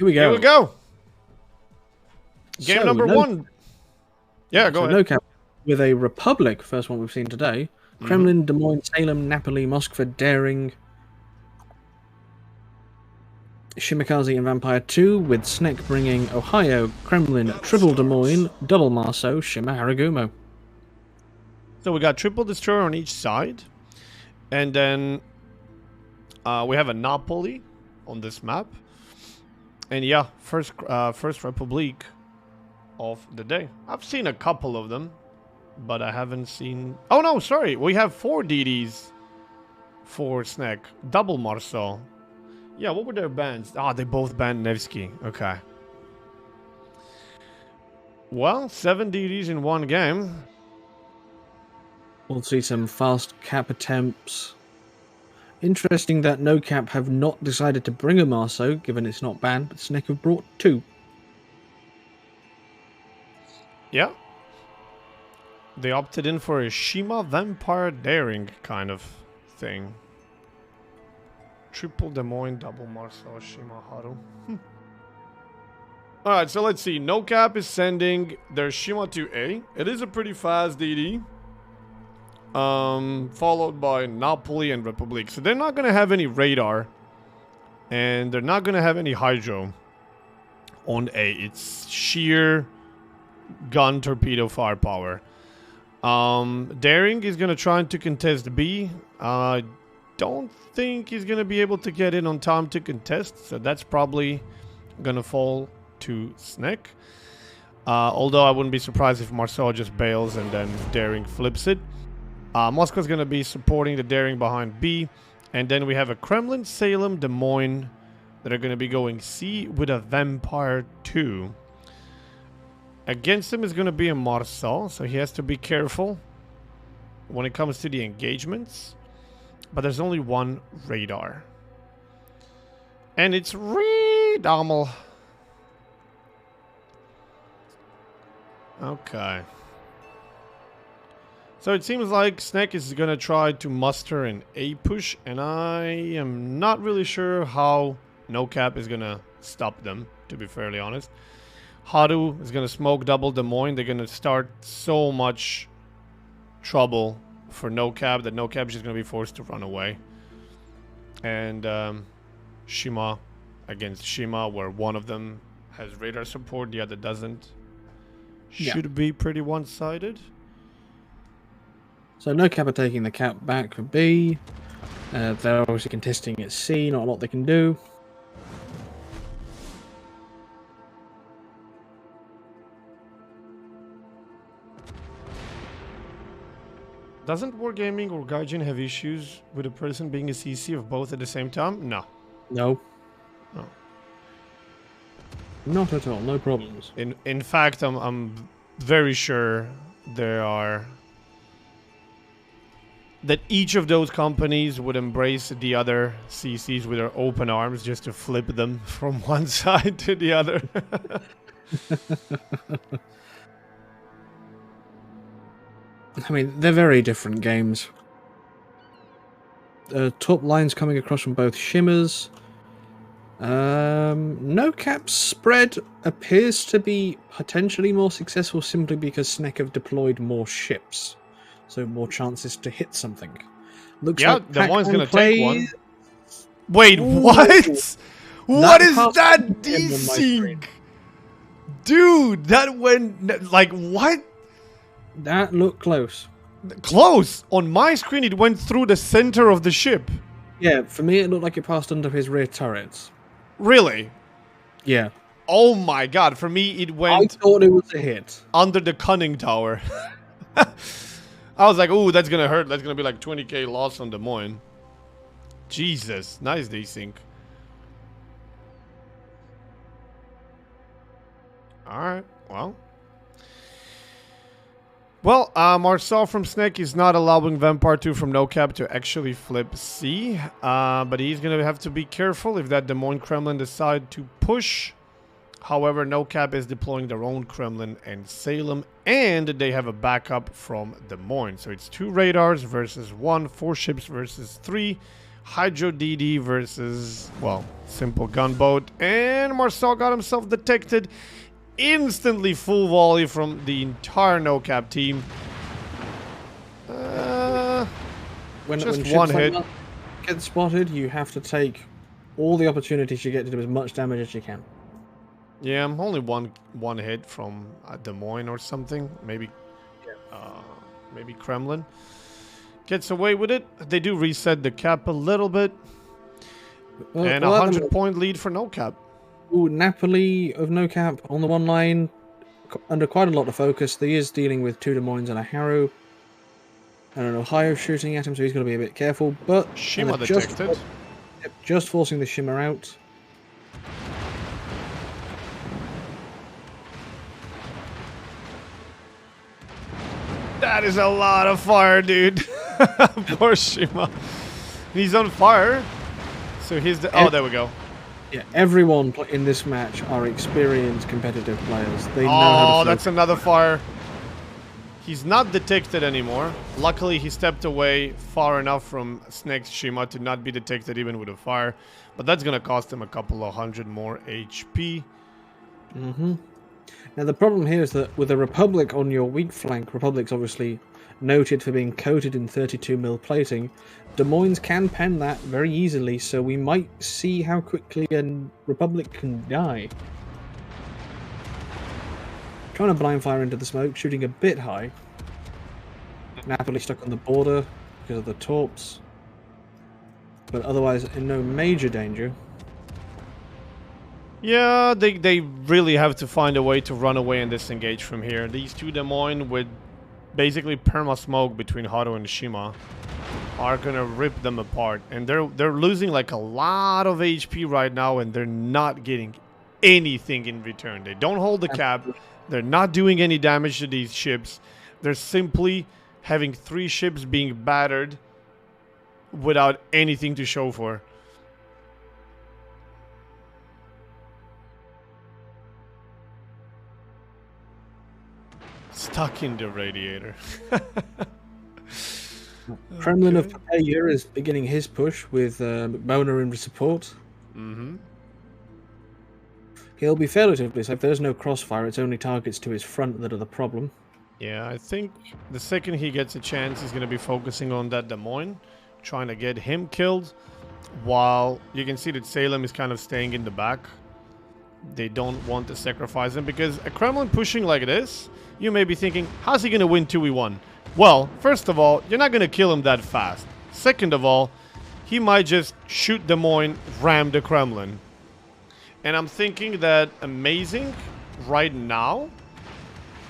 Here we go. Here we go. Game number one. Yeah, go ahead. NOCAP with a Republic, first one we've seen today. Kremlin, Des Moines, Salem, Napoli, Moskva, Daring, Shimakaze and Vampire 2, with Snek bringing Ohio, Kremlin, Triple Des Moines, Double Marceau, Shima Haragumo. So we got triple destroyer on each side. And then we have a Napoli on this map. And yeah, first Republic of the day. I've seen a couple of them, but I haven't seen... Oh no, sorry. We have 4 DDs for Snek. Double Marceau. Yeah, what were their bans? Ah, they both banned Nevsky. Okay. Well, 7 DDs in one game. We'll see some fast cap attempts. Interesting that NOCAP have not decided to bring a Marceau, given it's not banned, but Snek have brought 2. Yeah. They opted in for a Shima Vampire Daring kind of thing. Triple Des Moines, double Marceau, Shima Haru. Alright, so let's see. NOCAP is sending their Shima to A. It is a pretty fast DD. Followed by Napoli and Republic. So they're not going to have any radar. And they're not going to have any hydro on A. It's sheer gun torpedo firepower. Daring is going to try to contest B. I don't think he's going to be able to get in on time to contest. So that's probably going to fall to Snek. Although I wouldn't be surprised if Marceau just bails and then Daring flips it. Moscow's going to be supporting the Daring behind B. And then we have a Kremlin, Salem, Des Moines that are going to be going C with a Vampire 2. Against him is going to be a Marceau, so he has to be careful when it comes to the engagements. But there's only one radar. And it's Redommel. Okay. So it seems like Snek is going to try to muster an A push, and I am not really sure how NOCAP is going to stop them, to be fairly honest. Haru is going to smoke double Des Moines. They're going to start so much trouble for NOCAP that NOCAP is just going to be forced to run away. And Shima against Shima, where one of them has radar support, the other doesn't. Should be pretty one-sided. So NOCAP are taking the cap back for B. They're obviously contesting at C, not a lot they can do. Doesn't Wargaming or Gaijin have issues with a person being a CC of both at the same time? No. No. No. Not at all, no problems. In fact, I'm very sure there are... that each of those companies would embrace the other CCs with their open arms just to flip them from one side to the other. I mean, they're very different games. Top lines coming across from both Shimmers. NOCAP's spread appears to be potentially more successful simply because Snek have deployed more ships. So more chances to hit something. Looks like the one's gonna take one. plays- Wait, Ooh. what? What is passed that on my desync? Dude, that went... like, what? That looked close. Close! On my screen, it went through the center of the ship. Yeah, for me it looked like it passed under his rear turrets. Really? Yeah. Oh my god, for me, it I went thought it was a hit. under the conning tower. I was like, ooh, that's gonna hurt. That's gonna be like 20k loss on Des Moines. Jesus, nice desync. Alright, well. Well, Marceau from Snek is not allowing Vampire 2 from NOCAP to actually flip C. But he's gonna have to be careful if that Des Moines Kremlin decide to push. However, NOCAP is deploying their own Kremlin and Salem, and they have a backup from Des Moines. So it's 2 radars versus 1, 4 ships versus 3. Hydro DD versus, well, simple gunboat. And Marcel got himself detected. Instantly full volley from the entire NOCAP team. Just when one ships like hit. that get spotted, you have to take all the opportunities you get to do as much damage as you can. Yeah, I'm only one hit from Des Moines or something. Maybe, maybe Kremlin gets away with it. They do reset the cap a little bit, and a 100-point lead for NOCAP. Ooh, Napoli of NOCAP on the one line, under quite a lot of focus. He is dealing with 2 Des Moines and a Harrow. And an Ohio shooting at him, so he's got to be a bit careful. But Shima detected. Just forcing the shimmer out. That is a lot of fire, dude. Poor Shima. He's on fire. So he's the... Oh, there we go. Yeah, everyone in this match are experienced competitive players. They know how to that's another fire. He's not detected anymore. Luckily, he stepped away far enough from Snake's Shima to not be detected even with a fire. But that's going to cost him a couple of hundred more HP. Now, the problem here is that with the Republic on your weak flank, Republic's obviously noted for being coated in 32mm plating. Des Moines can pen that very easily, so we might see how quickly a Republic can die. Trying to blind fire into the smoke, shooting a bit high. Napoli stuck on the border because of the torps. But otherwise in no major danger. Yeah, they really have to find a way to run away and disengage from here. These 2 Des Moines with basically perma-smoke between Hado and Shima are gonna rip them apart. And they're losing like a lot of HP right now, and they're not getting anything in return. They don't hold the cap. They're not doing any damage to these ships. They're simply having 3 ships being battered without anything to show for. Stuck in the radiator. Kremlin of Papaya is beginning his push with McBoner in support. He'll be fairly safe. If there's no crossfire, it's only targets to his front that are the problem. Yeah, I think the second he gets a chance, he's going to be focusing on that Des Moines, trying to get him killed, while you can see that Salem is kind of staying in the back. They don't want to sacrifice him, because a Kremlin pushing like this, you may be thinking, how's he going to win 2v1? Well, first of all, you're not going to kill him that fast. Second of all, he might just shoot Des Moines, ram the Kremlin. And I'm thinking that Amazing, right now,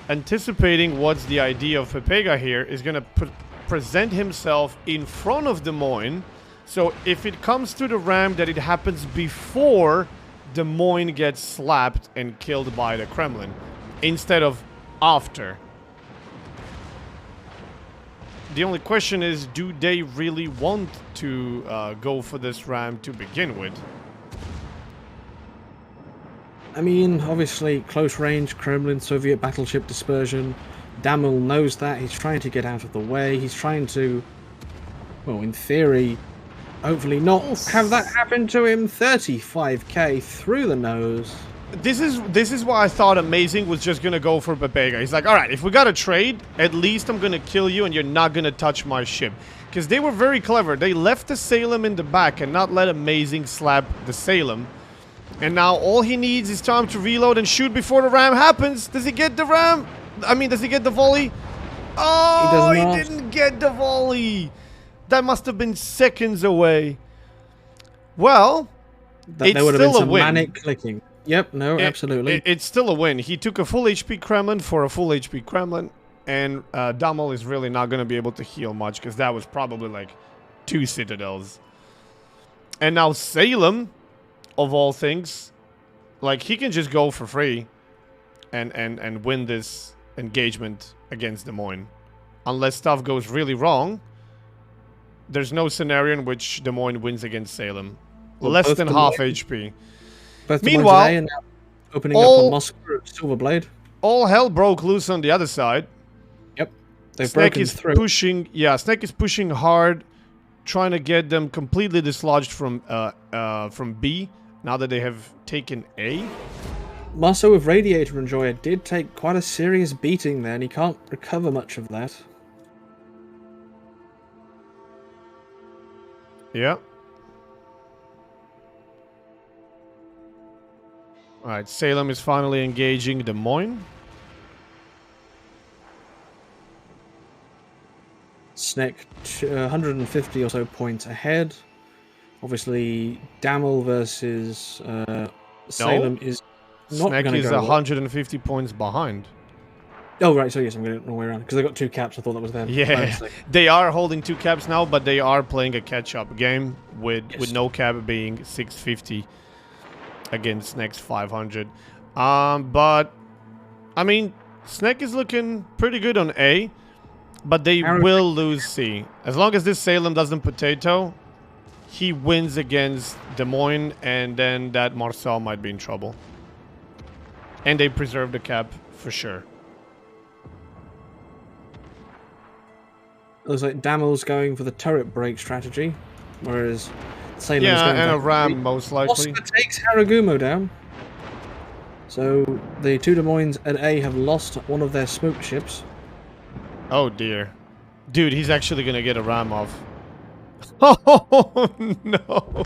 anticipating what's the idea of Pepega here, is going to present himself in front of Des Moines. So if it comes to the ram, that it happens before Des Moines gets slapped and killed by the Kremlin, instead of after. The only question is, do they really want to go for this ram to begin with? I mean, obviously, close range, Kremlin, Soviet battleship dispersion. Damel knows that. He's trying to get out of the way. He's trying to, well, in theory, hopefully not have that happen to him. 35k through the nose. This is why I thought Amazing was just gonna go for Pepega. He's like, all right, if we gotta trade, at least I'm gonna kill you and you're not gonna touch my ship. Because they were very clever. They left the Salem in the back and not let Amazing slap the Salem. And now all he needs is time to reload and shoot before the ram happens. Does he get the ram? I mean, does he get the volley? Oh, he didn't get the volley. That must have been seconds away. Well, it's there would have been still a some win. manic clicking. Yep, no, absolutely. It's still a win. He took a full HP Kremlin for a full HP Kremlin. And Damel is really not going to be able to heal much, because that was probably like 2 citadels. And now Salem, of all things, like, he can just go for free and win this engagement against Des Moines. Unless stuff goes really wrong, there's no scenario in which Des Moines wins against Salem. Well, less than half HP. Meanwhile, opening up on Moscow at Silverblade. All hell broke loose on the other side. Yep, they've Snake broken is through. pushing. Yeah, Snake is pushing hard, trying to get them completely dislodged from B, now that they have taken A. Marceau with Radiator Enjoyer did take quite a serious beating there, and he can't recover much of that. Yeah. Alright, Salem is finally engaging Des Moines. Sneck 150 or so points ahead. Obviously, Damel versus Salem is not going Sneck to is go well. 150 points behind. Oh, right, so yes, I'm going the wrong way around. Because they got 2 caps, I thought that was them. Yeah, they are holding 2 caps now, but they are playing a catch-up game with NOCAP being 650 against Sneck's 500. But, I mean, Sneck is looking pretty good on A, but they will lose C. As long as this Salem doesn't potato, he wins against Des Moines, and then that Marceau might be in trouble. And they preserve the cap for sure. Looks like Damel's going for the turret break strategy, whereas Salem's going and for a ram, most likely. Oscar takes Haragumo down. So the 2 Des Moines at A have lost one of their smoke ships. Oh dear. Dude, he's actually gonna get a ram off. Oh no.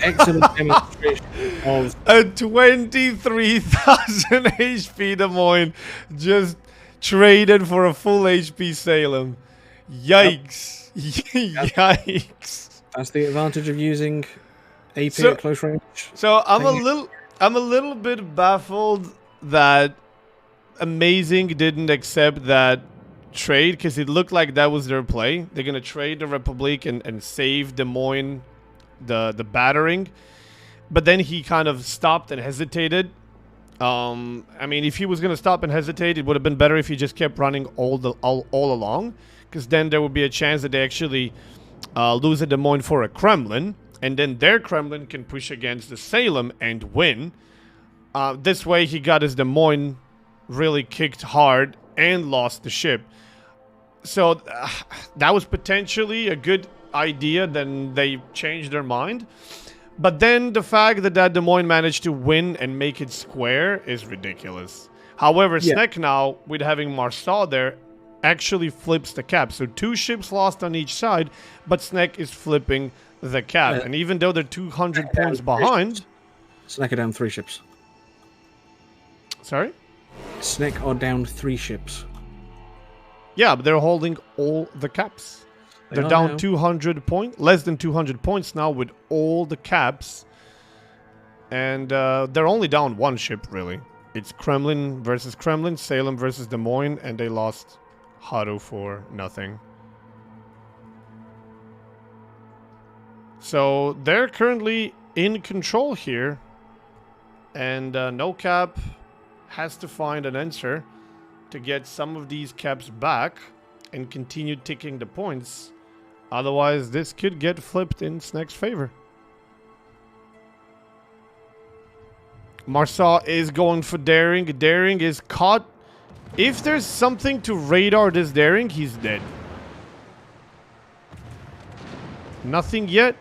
Excellent demonstration of a 23,000 HP Des Moines just traded for a full HP Salem. Yikes. Yep. Yikes. That's the advantage of using AP at close range. So I'm a little bit baffled that Amazing didn't accept that trade, because it looked like that was their play. They're gonna trade the Republic and save Des Moines the battering, but then he kind of stopped and hesitated. I mean, if he was gonna stop and hesitate, it would have been better if he just kept running all along, because then there would be a chance that they actually lose a Des Moines for a Kremlin, and then their Kremlin can push against the Salem and win. This way he got his Des Moines really kicked hard and lost the ship. So that was potentially a good idea. Then they changed their mind. But then the fact that Des Moines managed to win and make it square is ridiculous. However, Sneck now, with having Marceau there, actually flips the cap. So 2 ships lost on each side, but Sneck is flipping the cap. And even though they're 200 points behind... Sneck are down 3 ships. Sorry? Sneck are down 3 ships. Yeah, but they're holding all the caps. They're down now 200 points, less than 200 points now with all the caps. And they're only down 1 ship, really. It's Kremlin versus Kremlin, Salem versus Des Moines, and they lost Haru for nothing. So they're currently in control here. And NOCAP has to find an answer to get some of these caps back and continue ticking the points. Otherwise, this could get flipped in Sneck's favor. Marceau is going for Daring. Daring is caught. If there's something to radar this Daring, he's dead. Nothing yet.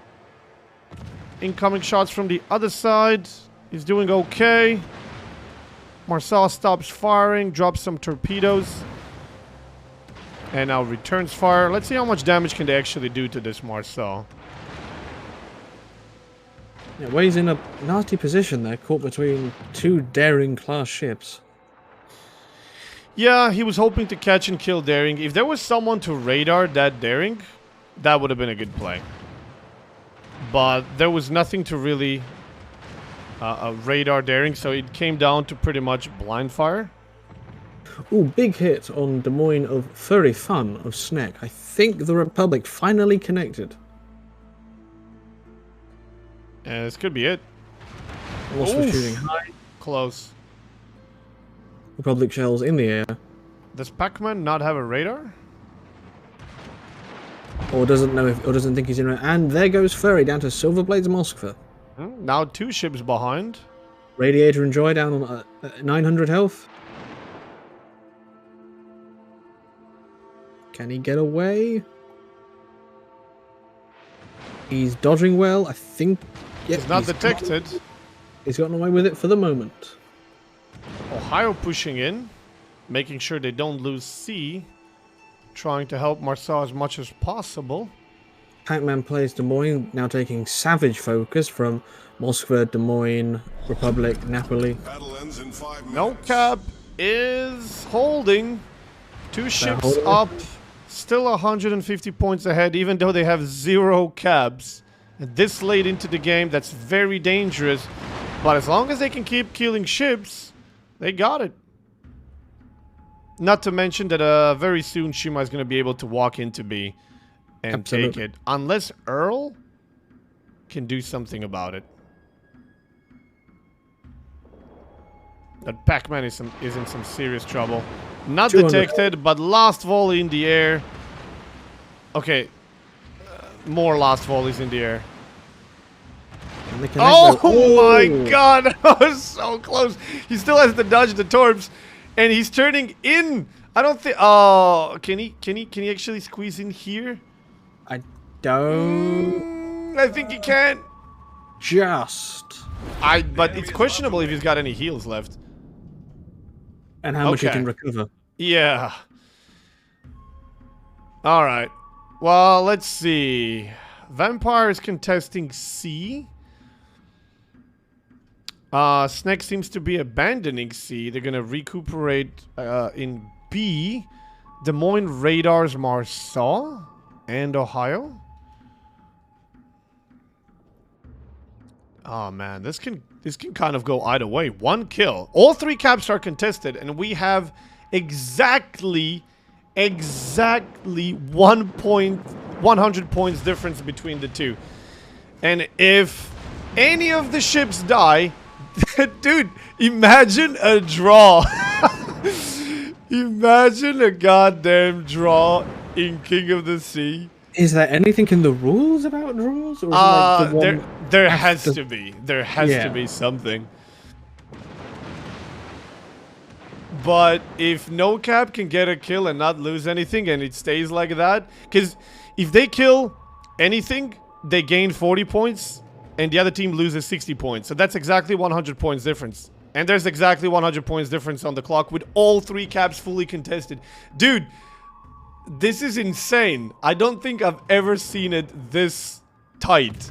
Incoming shots from the other side. He's doing okay. Marceau stops firing, drops some torpedoes. And now returns fire. Let's see how much damage can they actually do to this Marceau. Yeah, Wei's in a nasty position there, caught between 2 Daring class ships. Yeah, he was hoping to catch and kill Daring. If there was someone to radar that Daring, that would have been a good play. But there was nothing to really radar Daring, so it came down to pretty much blind fire. Ooh, big hit on Des Moines of Furry Fun of Sneck. I think the Republic finally connected. This could be it. Also shooting high. Close. Republic shells in the air. Does Pac-Man not have a radar? Or doesn't think he's in. And there goes Furry down to Silverblades Moskva. Now 2 ships behind. Radiator Enjoy down on 900 health. Can he get away? He's dodging well. I think. Yep, He's not detected. He's gotten away with it for the moment. Ohio pushing in, making sure they don't lose C. Trying to help Marcel as much as possible. Pac-Man plays Des Moines, now taking savage focus from Moskva, Des Moines, Republic, Napoli. Battle ends in 5 minutes. NOCAP is holding. 2 ships up. Still 150 points ahead, even though they have 0 cabs. And this late into the game, that's very dangerous. But as long as they can keep killing ships, they got it. Not to mention that very soon Shima is going to be able to walk into B and take it. Unless Earl can do something about it. That Pac-Man is in some serious trouble. Not detected, but last volley in the air. Okay. More last volleys in the air. Oh my god! That was so close. He still has to dodge the torps. And he's turning in. I don't think... Oh, can he actually squeeze in here? I don't... I think he can. But it's questionable if he's got any heals left. And how much he can recover. Yeah. Alright. Well, let's see. Vampire is contesting C. Snack seems to be abandoning C. They're gonna recuperate in B. Des Moines radars Marsaw and Ohio. Oh man, this can kind of go either way. 1 kill. All 3 caps are contested, and we have exactly 100 points difference between the two. And if any of the ships die, dude, imagine a draw. Imagine a goddamn draw in King of the Sea. Is there anything in the rules about draws? Or is it like the there has to be. There has to be something. But if NOCAP can get a kill and not lose anything and it stays like that, because if they kill anything, they gain 40 points and the other team loses 60 points. So that's exactly 100 points difference. And there's exactly 100 points difference on the clock with all 3 caps fully contested. Dude, this is insane. I don't think I've ever seen it this tight.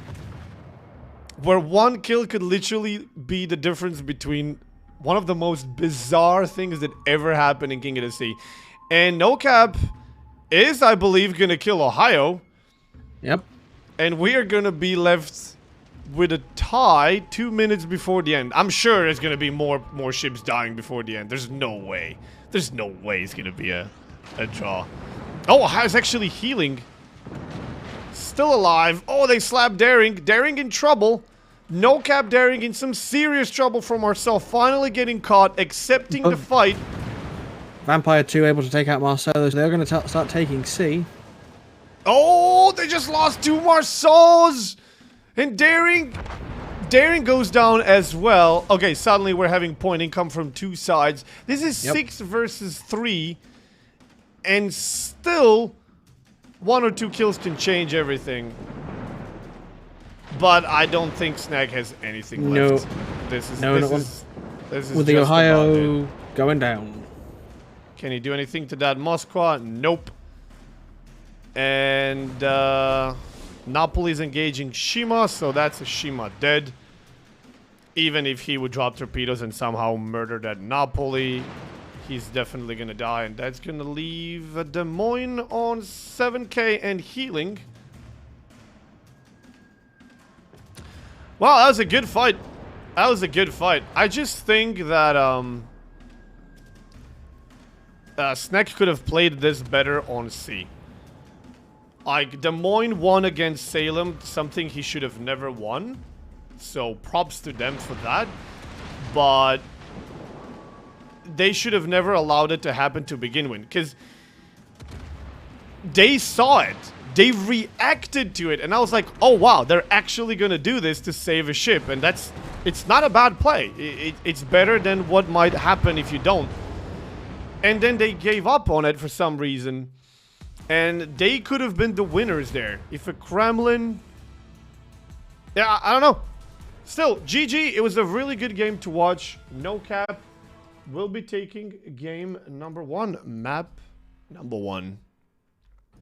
Where 1 kill could literally be the difference between one of the most bizarre things that ever happened in King of the Sea. And NOCAP is, I believe, gonna kill Ohio. Yep. And we are gonna be left with a tie 2 minutes before the end. I'm sure there's gonna be more ships dying before the end. There's no way. There's no way it's gonna be a draw. Oh, Ohio's actually healing. Still alive. Oh, they slapped Daring. Daring in trouble. NOCAP Daring in some serious trouble from ourselves. Finally getting caught, accepting the fight. Vampire 2 able to take out Marceau, so they're going to start taking C. Oh, they just lost 2 Marceaus! And Daring goes down as well. Okay, suddenly we're having point income from 2 sides. This is 6 versus 3. And still, 1 or 2 kills can change everything. But I don't think Snag has anything left. This is with the Ohio going down. Can he do anything to that Moskva? Nope. And Napoli's engaging Shima, so that's a Shima dead. Even if he would drop torpedoes and somehow murder that Napoli, he's definitely gonna die, and that's gonna leave Des Moines on 7K and healing. Wow, that was a good fight. That was a good fight. I just think that Snack could have played this better on C. Like, Des Moines won against Salem, something he should have never won. So, props to them for that. But they should have never allowed it to happen to begin with. Because they saw it. They reacted to it. And I was like, oh wow, they're actually going to do this to save a ship. And it's not a bad play. It's better than what might happen if you don't. And then they gave up on it for some reason. And they could have been the winners there. If a Kremlin Yeah, I don't know. Still, GG. It was a really good game to watch. NOCAP will be taking game number 1. Map number 1.